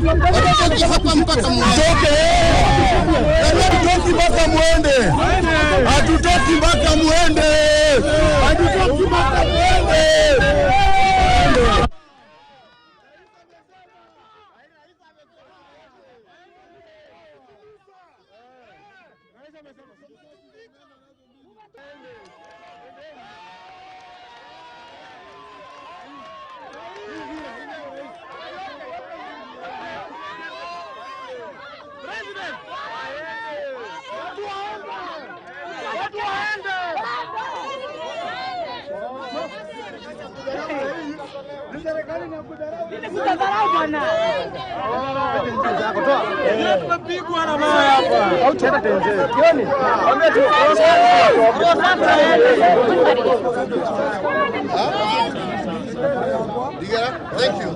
Watoto hapa mpaka mtoke. Hatutoki mpaka muende. Hatutoki mpaka muende. Hatutoki mpaka muende. Thank you.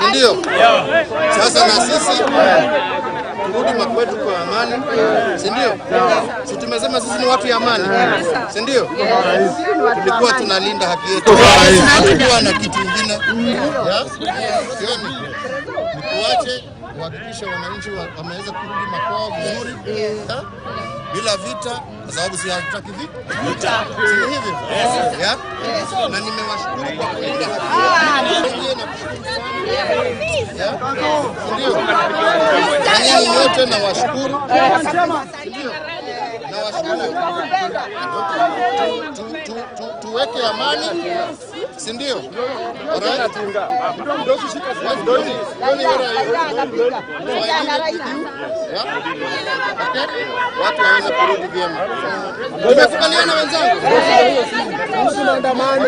Ndio. Sasa na sisi turudi makwetu kwa amani, si ndio? Si tumesema sisi ni watu ya amani, si ndio? Tulikuwa tunalinda haki yetu. Tulikuwa na kitu kingine. Tuache kuhakikisha wananchi wameweza kurudi makwao vizuri bila vita, kwa sababu si hatutaki vita. Si hivyo? Na nimewashukuru kwa kulinda haki yetu. Ndio. Nyinyi nyote na washukuru. Na washukuru. Tuweke amani, si ndio? Watu waweze kurudi vyema. Tumekubaliana wenzangu? Maandamano.